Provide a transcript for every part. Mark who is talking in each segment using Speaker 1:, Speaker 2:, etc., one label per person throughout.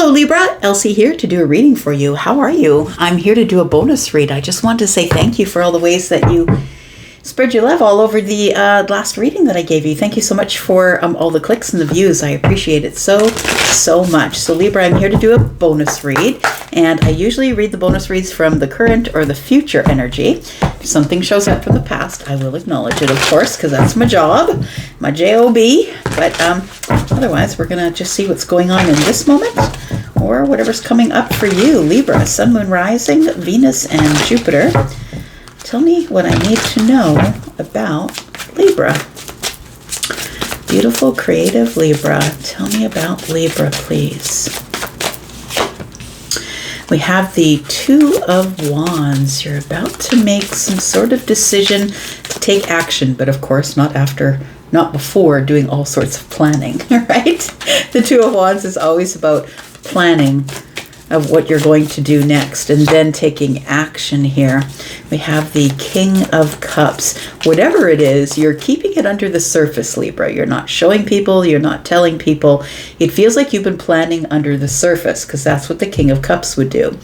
Speaker 1: Hello Libra, Elsie here to do a reading for you. How are you? I'm here to do a bonus read. I just want to say thank you for all the ways that you spread your love all over the last reading that I gave you. Thank you so much for all the clicks and the views. I appreciate it so much. So Libra, I'm here to do a bonus read, and I usually read the bonus reads from the current or the future energy. If something shows up from the past, I will acknowledge it, of course, because that's my job, my job. But otherwise, we're going to just see what's going on in this moment, or whatever's coming up for you, Libra, Sun, Moon, Rising, Venus, and Jupiter. Tell me what I need to know about Libra. Beautiful, creative Libra. Tell me about Libra, please. We have the Two of Wands. You're about to make some sort of decision to take action, but of course not before doing all sorts of planning, right? The Two of Wands is always about planning of what you're going to do next and then taking action here. We have the King of Cups. Whatever it is, you're keeping it under the surface, Libra. You're not showing people, you're not telling people. It feels like you've been planning under the surface, because that's what the King of Cups would do.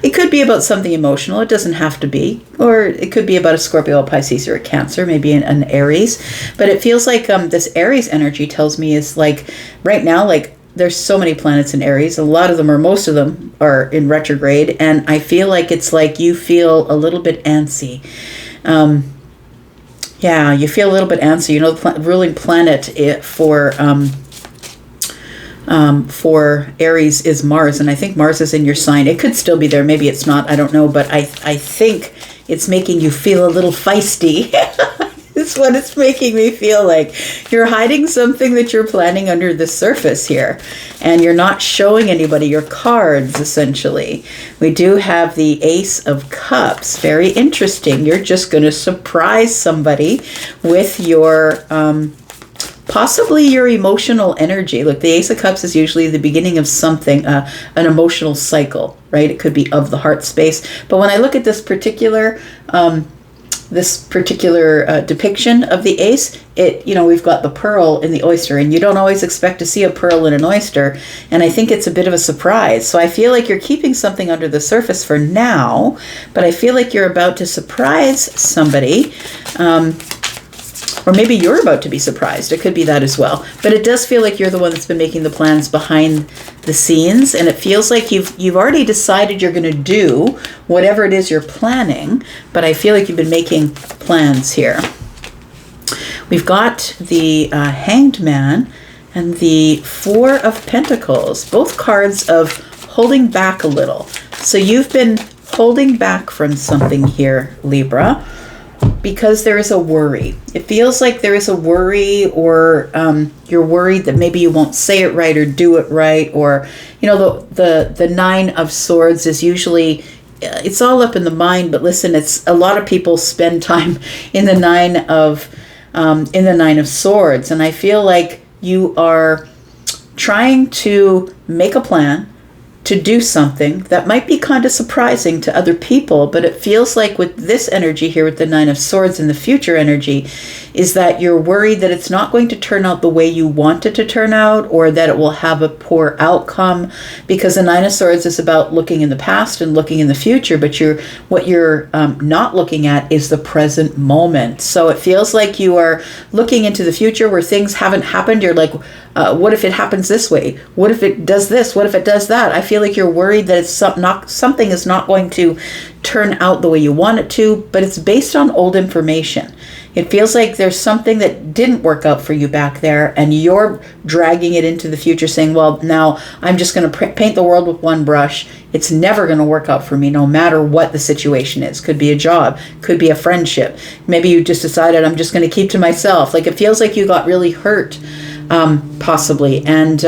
Speaker 1: It could be about something emotional, it doesn't have to be, or it could be about a Scorpio, a Pisces, or a Cancer, maybe an Aries. But it feels like this Aries energy tells me is like, right now, like, there's so many planets in Aries. Most of them are in retrograde. And I feel like it's like you feel a little bit antsy. Yeah, you feel a little bit antsy. You know, the ruling planet for Aries is Mars. And I think Mars is in your sign. It could still be there. Maybe it's not. I don't know. But I think it's making you feel a little feisty. It's what it's making me feel like. You're hiding something that you're planning under the surface here, and you're not showing anybody your cards, essentially. We do have the Ace of Cups. Very interesting. You're just going to surprise somebody with your possibly your emotional energy. Look, the Ace of Cups is usually the beginning of something, an emotional cycle, right? It could be of the heart space. But when I look at this particular depiction of the ace, we've got the pearl in the oyster, and you don't always expect to see a pearl in an oyster, and I think it's a bit of a surprise. So I feel like you're keeping something under the surface for now, but I feel like you're about to surprise somebody, or maybe you're about to be surprised. It could be that as well. But it does feel like you're the one that's been making the plans behind the scenes, and it feels like you've already decided you're going to do whatever it is you're planning, but I feel like you've been making plans here. We've got the Hanged Man and the Four of Pentacles, both cards of holding back a little. So you've been holding back from something here, Libra, because there is a worry. It feels like there is a worry, or you're worried that maybe you won't say it right or do it right, or the Nine of Swords is usually, it's all up in the mind. But listen, it's a lot of people spend time in the Nine of Swords, and I feel like you are trying to make a plan to do something that might be kind of surprising to other people, but it feels like with this energy here with the Nine of Swords and the future energy is that you're worried that it's not going to turn out the way you want it to turn out, or that it will have a poor outcome, because the Nine of Swords is about looking in the past and looking in the future, but what you're not looking at is the present moment. So it feels like you are looking into the future where things haven't happened. You're like, what if it happens this way? What if it does this? What if it does that? I feel like you're worried that something is not going to turn out the way you want it to, but it's based on old information. It feels like there's something that didn't work out for you back there, and you're dragging it into the future saying, well, now I'm just going to paint the world with one brush. It's never going to work out for me no matter what the situation is. Could be a job, could be a friendship. Maybe you just decided I'm just going to keep to myself. Like, it feels like you got really hurt, possibly, and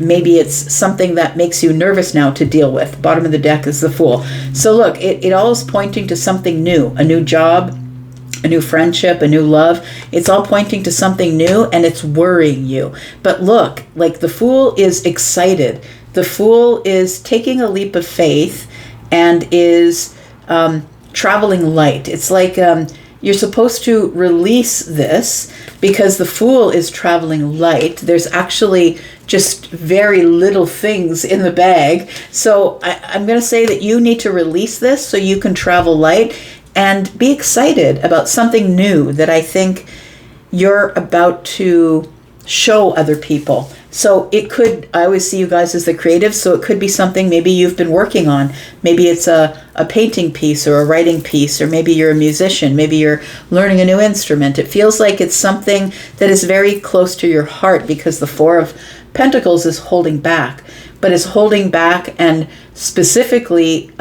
Speaker 1: maybe it's something that makes you nervous now to deal with. Bottom of the deck is the Fool. So look, it all is pointing to something new, a new job, a new friendship, a new love. It's all pointing to something new, and it's worrying you. But look, like, the Fool is excited. The Fool is taking a leap of faith and is traveling light. It's like you're supposed to release this because the Fool is traveling light. There's actually just very little things in the bag. So I'm going to say that you need to release this so you can travel light and be excited about something new that I think you're about to show other people. So it could, I always see you guys as the creatives, so it could be something maybe you've been working on. Maybe it's a painting piece or a writing piece, or maybe you're a musician, maybe you're learning a new instrument. It feels like it's something that is very close to your heart, because the Four of Pentacles is holding back, but is holding back and specifically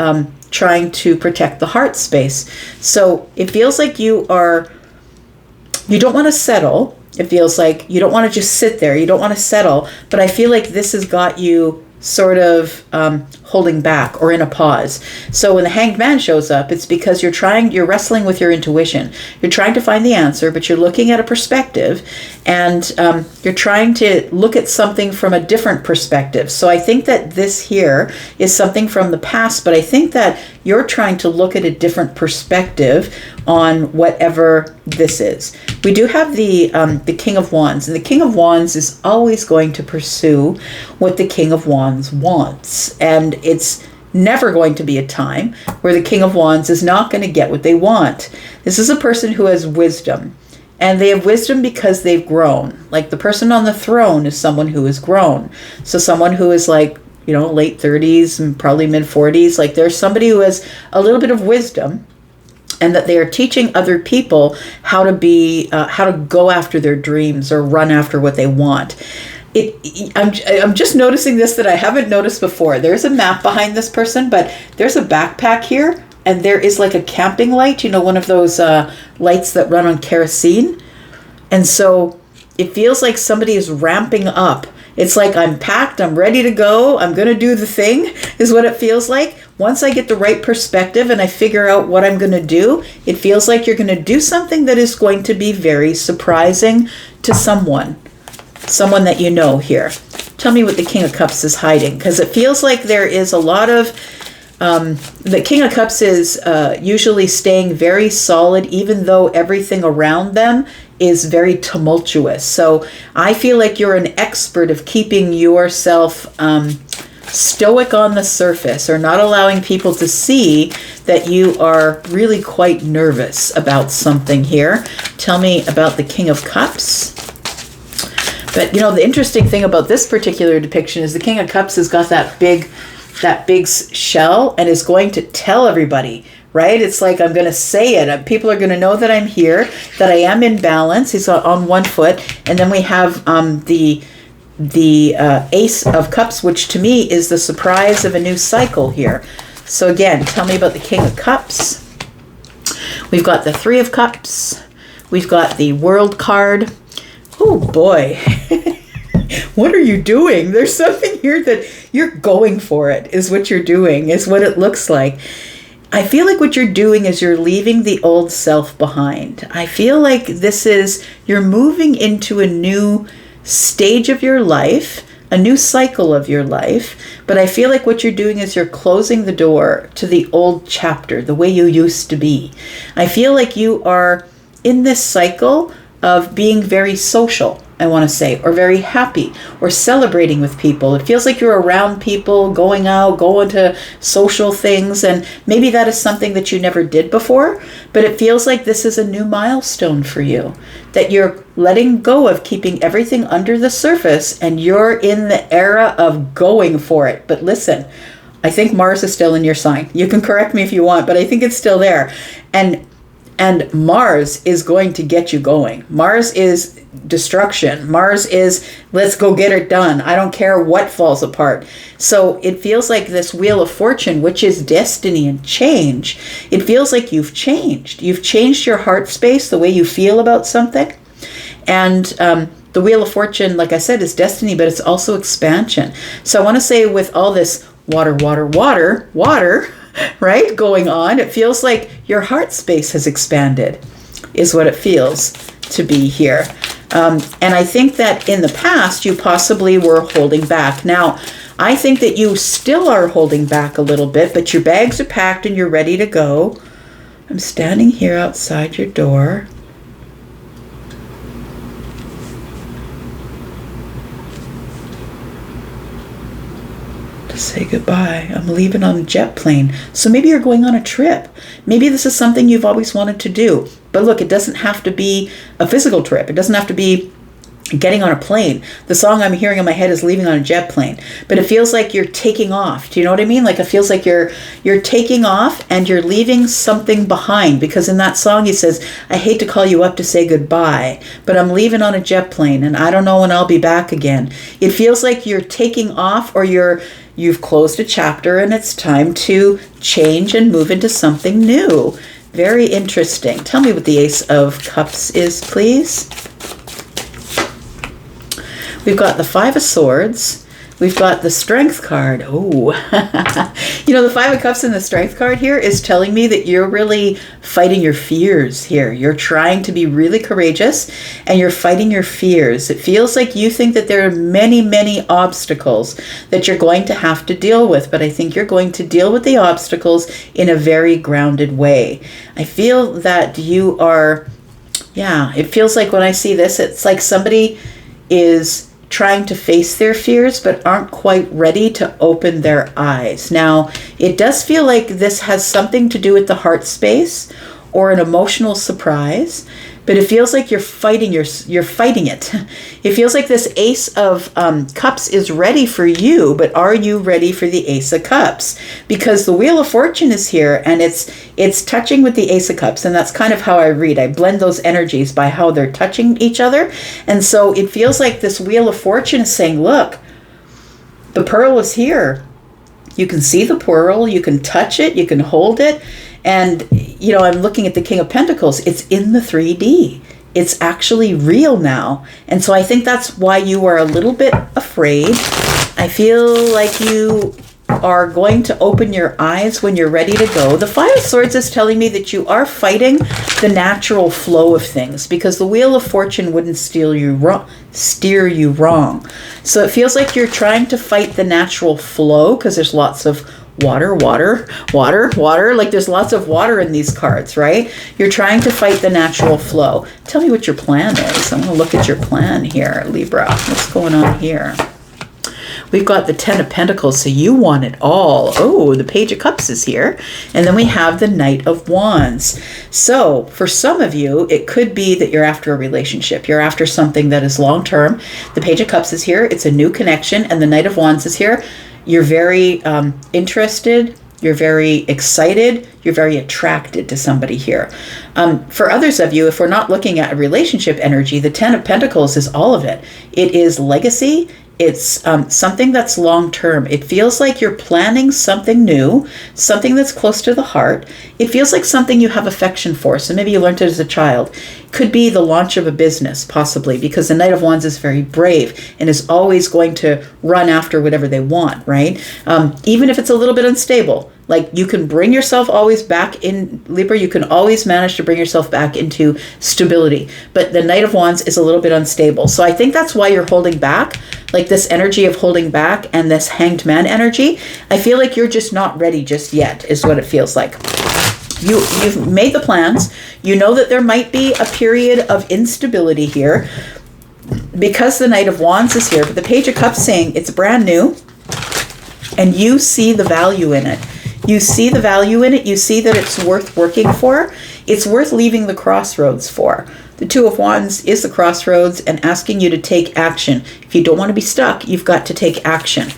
Speaker 1: trying to protect the heart space. So it feels like you don't want to settle. It feels like you don't want to just sit there. You don't want to settle. But I feel like this has got you sort of holding back or in a pause. So when the Hanged Man shows up, it's because you're wrestling with your intuition. You're trying to find the answer, but you're looking at a perspective, and you're trying to look at something from a different perspective. So I think that this here is something from the past, but I think that you're trying to look at a different perspective on whatever this is. We do have the King of Wands, and the King of Wands is always going to pursue what the King of Wands wants. And it's never going to be a time where the King of Wands is not going to get what they want. This is a person who has wisdom, and they have wisdom because they've grown. Like the person on the throne is someone who has grown. So someone who is like, late 30s and probably mid 40s, like there's somebody who has a little bit of wisdom, and that they are teaching other people how to go after their dreams or run after what they want. I'm just noticing this that I haven't noticed before. There's a map behind this person, but there's a backpack here, and there is like a camping light, one of those lights that run on kerosene. And so it feels like somebody is ramping up. It's like, I'm packed, I'm ready to go, I'm going to do the thing, is what it feels like. Once I get the right perspective and I figure out what I'm going to do, it feels like you're going to do something that is going to be very surprising to someone that you know here. Tell me what the King of Cups is hiding, because it feels like there is a lot of the King of Cups is usually staying very solid, even though everything around them is very tumultuous. So I feel like you're an expert of keeping yourself stoic on the surface, or not allowing people to see that you are really quite nervous about something here. Tell me about the King of Cups. But the interesting thing about this particular depiction is the King of Cups has got that big shell, and is going to tell everybody, right? It's like, I'm going to say it. People are going to know that I'm here, that I am in balance. He's on one foot. And then we have the Ace of Cups, which to me is the surprise of a new cycle here. So again, tell me about the King of Cups. We've got the Three of Cups. We've got the World card. Oh boy. What are you doing? There's something here that you're going for it, is what you're doing, is what it looks like. I feel like what you're doing is you're leaving the old self behind. I feel like you're moving into a new stage of your life, a new cycle of your life. But I feel like what you're doing is you're closing the door to the old chapter, the way you used to be. I feel like you are in this cycle of being very social, I want to say, or very happy, or celebrating with people. It feels like you're around people, going out, going to social things, and maybe that is something that you never did before, but it feels like this is a new milestone for you, that you're letting go of keeping everything under the surface, and you're in the era of going for it. But listen, I think Mars is still in your sign. You can correct me if you want, but I think it's still there. And Mars is going to get you going. Mars is destruction. Mars is, let's go get it done. I don't care what falls apart. So it feels like this Wheel of Fortune, which is destiny and change. It feels like you've changed. You've changed your heart space, the way you feel about something. And the Wheel of Fortune, like I said, is destiny, but it's also expansion. So I want to say, with all this water, right, going on, it feels like your heart space has expanded, is what it feels to be here. And I think that in the past, you possibly were holding back. Now, I think that you still are holding back a little bit, but your bags are packed and you're ready to go. I'm standing here outside your door. to say goodbye. I'm leaving on a jet plane. So maybe you're going on a trip. Maybe this is something you've always wanted to do. But look, it doesn't have to be a physical trip. It doesn't have to be getting on a plane. The song I'm hearing in my head is leaving on a jet plane. But it feels like you're taking off. Do you know what I mean? Like it feels like you're taking off and you're leaving something behind. Because in that song he says, I hate to call you up to say goodbye, but I'm leaving on a jet plane and I don't know when I'll be back again. It feels like you're taking off, or you've closed a chapter and it's time to change and move into something new. Very interesting. Tell me what the Ace of Cups is, please. We've got the Five of Swords. We've got the Strength card. Oh, you know, the Five of Cups and the Strength card here is telling me that you're really fighting your fears here. You're trying to be really courageous and you're fighting your fears. It feels like you think that there are many, many obstacles that you're going to have to deal with, but I think you're going to deal with the obstacles in a very grounded way. I feel that you are, it feels like when I see this, it's like somebody is trying to face their fears but aren't quite ready to open their eyes. Now, it does feel like this has something to do with the heart space or an emotional surprise, but it feels like you're fighting it. It feels like this Ace of Cups is ready for you, but are you ready for the Ace of Cups? Because the Wheel of Fortune is here and it's touching with the Ace of Cups, and that's kind of how I read. I blend those energies by how they're touching each other. And so it feels like this Wheel of Fortune is saying, look, the pearl is here. You can see the pearl, you can touch it, you can hold it. And, you know, I'm looking at the King of Pentacles. It's in the 3D. It's actually real now. And so I think that's why you are a little bit afraid. I feel like you are going to open your eyes when you're ready to go. The Five of Swords is telling me that you are fighting the natural flow of things, because the Wheel of Fortune wouldn't steer you wrong. So it feels like you're trying to fight the natural flow, because there's lots of water. Like there's lots of water in these cards, right? You're trying to fight the natural flow. Tell me what your plan is. I'm going to look at your plan here, Libra. What's going on here? We've got the Ten of Pentacles, so you want it all. Oh, the Page of Cups is here. And then we have the Knight of Wands. So for some of you, it could be that you're after a relationship. You're after something that is long-term. The Page of Cups is here. It's a new connection. And the Knight of Wands is here. You're very interested. You're very excited. You're very attracted to somebody here. For others of you, if we're not looking at a relationship energy, the Ten of Pentacles is all of it. It is legacy. It's something that's long-term. It feels like you're planning something new, something that's close to the heart. It feels like something you have affection for. So maybe you learned it as a child. Could be the launch of a business, possibly, because the Knight of Wands is very brave and is always going to run after whatever they want, right? Even if it's a little bit unstable. Like you can bring yourself always back in, Libra, you can always manage to bring yourself back into stability. But the Knight of Wands is a little bit unstable. So I think that's why you're holding back, like this energy of holding back and this Hanged Man energy. I feel like you're just not ready just yet, is what it feels like. You've made the plans. You know that there might be a period of instability here because the Knight of Wands is here. But the Page of Cups saying it's brand new and you see the value in it. You see the value in it. You see that it's worth working for. It's worth leaving the crossroads for. The Two of Wands is the crossroads and asking you to take action. If you don't want to be stuck, you've got to take action.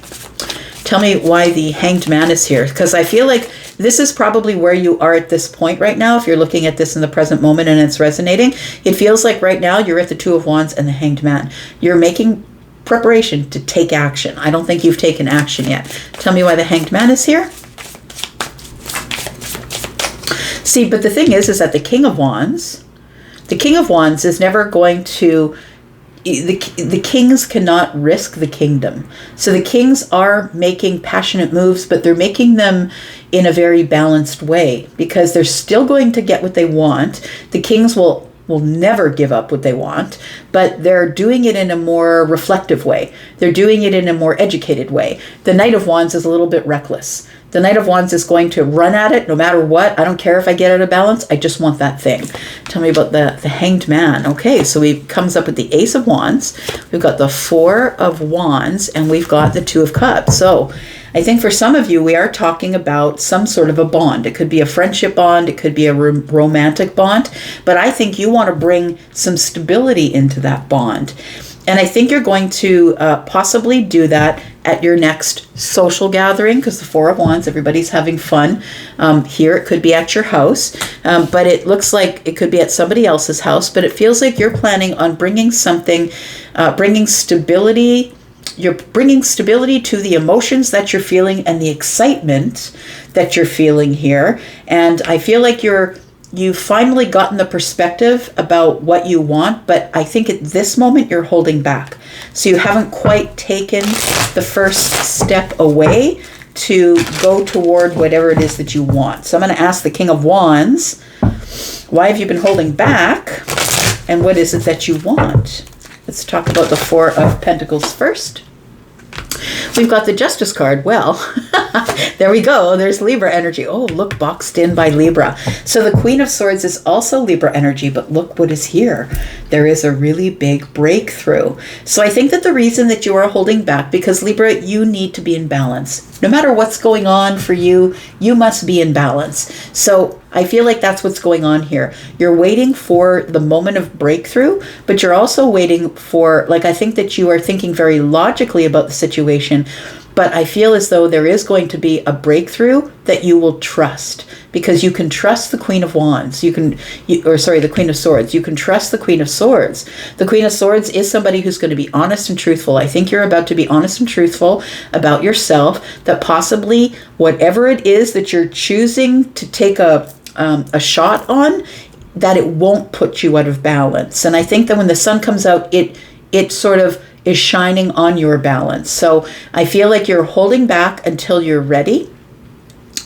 Speaker 1: Tell me why the Hanged Man is here, because I feel like this is probably where you are at this point right now. If you're looking at this in the present moment and it's resonating, it feels like right now you're at the Two of Wands and the Hanged Man. You're making preparation to take action. I don't think you've taken action yet. Tell me why the Hanged Man is here. See, but the thing is that the King of Wands is never going to, the kings cannot risk the kingdom. So the kings are making passionate moves, but they're making them in a very balanced way because they're still going to get what they want. The kings will never give up what they want, but they're doing it in a more reflective way. They're doing it in a more educated way. The Knight of Wands is a little bit reckless. The Knight of Wands is going to run at it no matter what. I don't care if I get out of balance. I just want that thing. Tell me about the Hanged Man. Okay, so he comes up with the Ace of Wands. We've got the Four of Wands, and we've got the Two of Cups. So I think for some of you, we are talking about some sort of a bond. It could be a friendship bond. It could be a romantic bond. But I think you want to bring some stability into that bond. And I think you're going to possibly do that at your next social gathering, because the Four of Wands, everybody's having fun. Here it could be at your house, but it looks like it could be at somebody else's house, but it feels like you're planning on bringing something, bringing stability. You're bringing stability to the emotions that you're feeling and the excitement that you're feeling here. And I feel like you've finally gotten the perspective about what you want, but I think at this moment you're holding back. So you haven't quite taken the first step away to go toward whatever it is that you want. So I'm going to ask the King of Wands, why have you been holding back? And what is it that you want? Let's talk about the Four of Pentacles first. We've got the Justice card. Well, there we go. There's Libra energy. Oh, look, boxed in by Libra. So the Queen of Swords is also Libra energy, but look what is here. There is a really big breakthrough. So I think that the reason that you are holding back, because Libra, you need to be in balance. No matter what's going on for you, you must be in balance. So I feel like that's what's going on here. You're waiting for the moment of breakthrough, but you're also waiting for, like, I think that you are thinking very logically about the situation, but I feel as though there is going to be a breakthrough that you will trust, because you can trust the Queen of Wands. The Queen of Swords. You can trust the Queen of Swords. The Queen of Swords is somebody who's going to be honest and truthful. I think you're about to be honest and truthful about yourself, that possibly whatever it is that you're choosing to take a shot on, that it won't put you out of balance. And I think that when the sun comes out, it sort of is shining on your balance. So I feel like you're holding back until you're ready,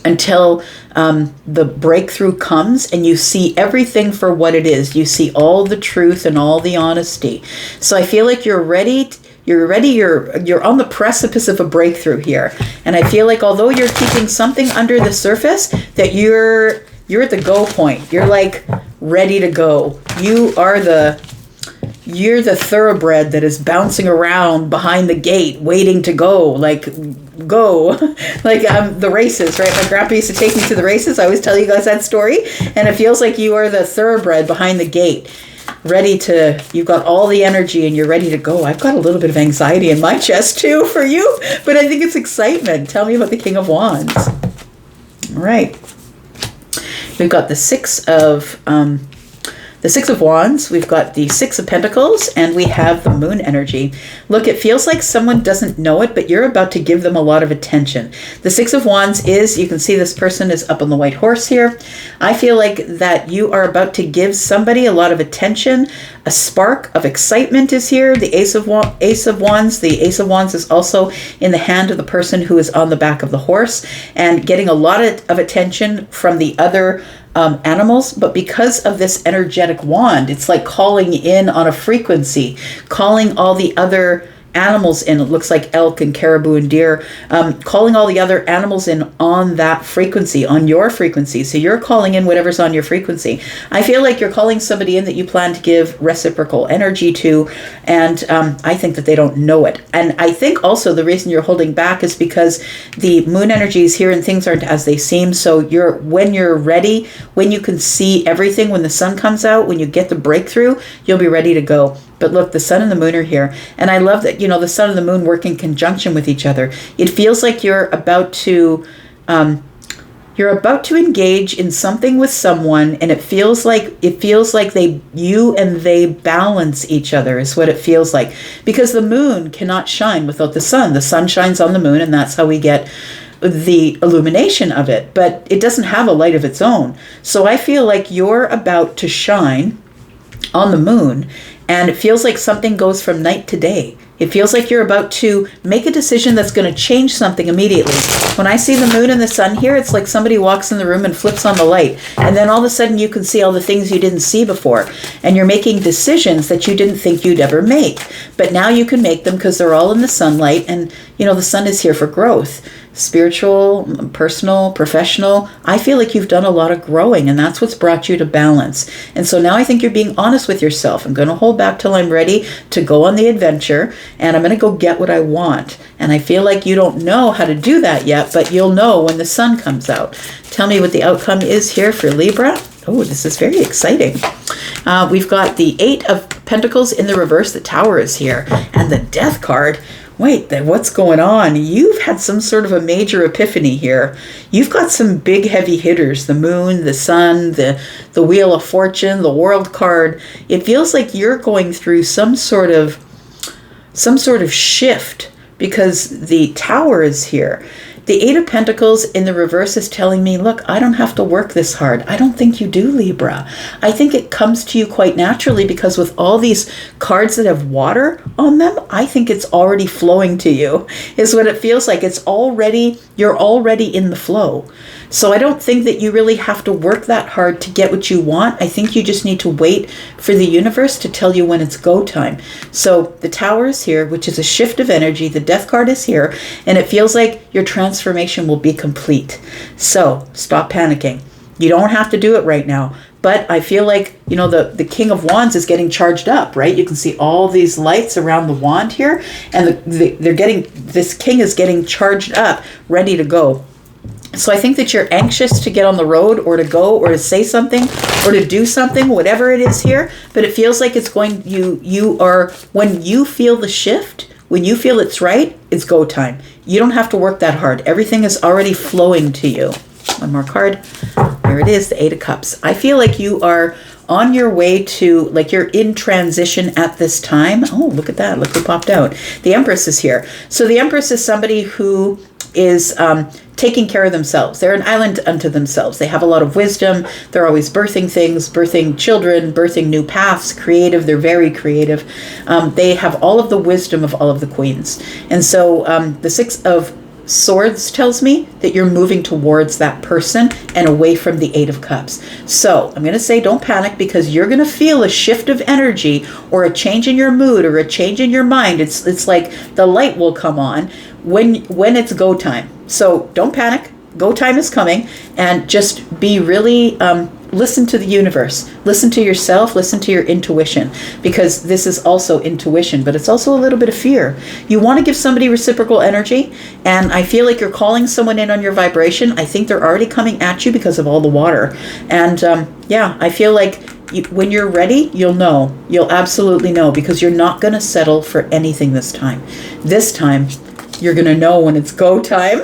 Speaker 1: until the breakthrough comes and you see everything for what it is. You see all the truth and all the honesty. So I feel like you're ready. You're on the precipice of a breakthrough here. And I feel like although you're keeping something under the surface, that you're at the go point. You're like ready to go. You're the thoroughbred that is bouncing around behind the gate, waiting to go. Like the races, right? My grandpa used to take me to the races. I always tell you guys that story. And it feels like you are the thoroughbred behind the gate, you've got all the energy and you're ready to go. I've got a little bit of anxiety in my chest too for you, but I think it's excitement. Tell me about the King of Wands. All right. We've got the Six of Wands, we've got the Six of Pentacles, and we have the Moon energy. Look, it feels like someone doesn't know it, but you're about to give them a lot of attention. The Six of Wands is, you can see this person is up on the white horse here. I feel like that you are about to give somebody a lot of attention. A spark of excitement is here. The Ace of Wands. The Ace of Wands is also in the hand of the person who is on the back of the horse, and getting a lot of attention from the other animals. But because of this energetic wand, it's like calling in on a frequency, calling all the other animals in. It looks like elk and caribou and deer, calling all the other animals in on that frequency, on your frequency. So you're calling in whatever's on your frequency. I feel like you're calling somebody in that you plan to give reciprocal energy to, and I think that they don't know it. And I think also the reason you're holding back is because the Moon energy is here and things aren't as they seem. So when you're ready, when you can see everything, when the sun comes out, when you get the breakthrough, you'll be ready to go. But look, the sun and the moon are here. And I love that, the sun and the moon work in conjunction with each other. It feels like you're about to engage in something with someone, and it feels like you and they balance each other is what it feels like. Because the moon cannot shine without the sun. The sun shines on the moon, and that's how we get the illumination of it. But it doesn't have a light of its own. So I feel like you're about to shine on the moon, and it feels like something goes from night to day. It feels like you're about to make a decision that's going to change something immediately. When I see the moon and the sun here, it's like somebody walks in the room and flips on the light. And then all of a sudden you can see all the things you didn't see before. And you're making decisions that you didn't think you'd ever make. But now you can make them because they're all in the sunlight. And, the sun is here for growth. spiritual, personal, professional, I feel like you've done a lot of growing, and that's what's brought you to balance. And so now I think you're being honest with yourself. I'm going to hold back till I'm ready to go on the adventure, and I'm going to go get what I want. And I feel like you don't know how to do that yet, but you'll know when the sun comes out. Tell me what the outcome is here for Libra. Oh, this is very exciting. We've got the 8 of Pentacles in the reverse. The Tower is here, and the Death card. Wait, what's going on? You've had some sort of a major epiphany here. You've got some big heavy hitters, the moon, the sun, the Wheel of Fortune, the World card. It feels like you're going through some sort of shift because the Tower is here. The 8 of Pentacles in the reverse is telling me, look, I don't have to work this hard. I don't think you do, Libra. I think it comes to you quite naturally because with all these cards that have water on them, I think it's already flowing to you, is what it feels like. You're already in the flow. So I don't think that you really have to work that hard to get what you want. I think you just need to wait for the universe to tell you when it's go time. So the Tower is here, which is a shift of energy. The Death card is here, and it feels like your transformation will be complete. So stop panicking. You don't have to do it right now. But I feel like, the King of Wands is getting charged up, right? You can see all these lights around the wand here, and this king is getting charged up, ready to go. So I think that you're anxious to get on the road or to go or to say something or to do something, whatever it is here. But it feels like when you feel the shift, when you feel it's right, it's go time. You don't have to work that hard. Everything is already flowing to you. One more card. There it is, the 8 of Cups. I feel like you are on your way to, like you're in transition at this time. Oh, look at that. Look who popped out. The Empress is here. So the Empress is somebody who is taking care of themselves. They're an island unto themselves. They have a lot of wisdom. They're always birthing things, birthing children, birthing new paths, creative. They're very creative. They have all of the wisdom of all of the queens. And so the 6 of Swords tells me that you're moving towards that person and away from the 8 of Cups. So I'm going to say don't panic because you're going to feel a shift of energy or a change in your mood or a change in your mind. It's like the light will come on when it's go time. So don't panic. Go time is coming, and just be really listen to the universe, listen to yourself, listen to your intuition, because this is also intuition, but it's also a little bit of fear. You want to give somebody reciprocal energy, and I feel like you're calling someone in on your vibration. I think they're already coming at you because of all the water. And I feel like when you're ready, you'll know. You'll absolutely know, because you're not going to settle for anything this time. This time, you're going to know when it's go time.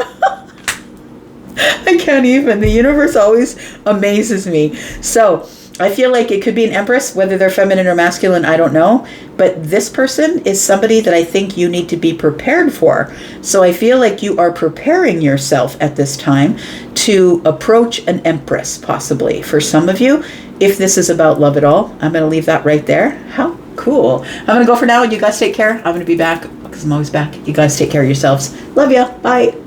Speaker 1: I can't even. The universe always amazes me. So I feel like it could be an Empress, whether they're feminine or masculine, I don't know. But this person is somebody that I think you need to be prepared for. So I feel like you are preparing yourself at this time to approach an Empress, possibly, for some of you, if this is about love at all. I'm going to leave that right there. How cool. I'm going to go for now. You guys take care. I'm going to be back because I'm always back. You guys take care of yourselves. Love ya. Bye.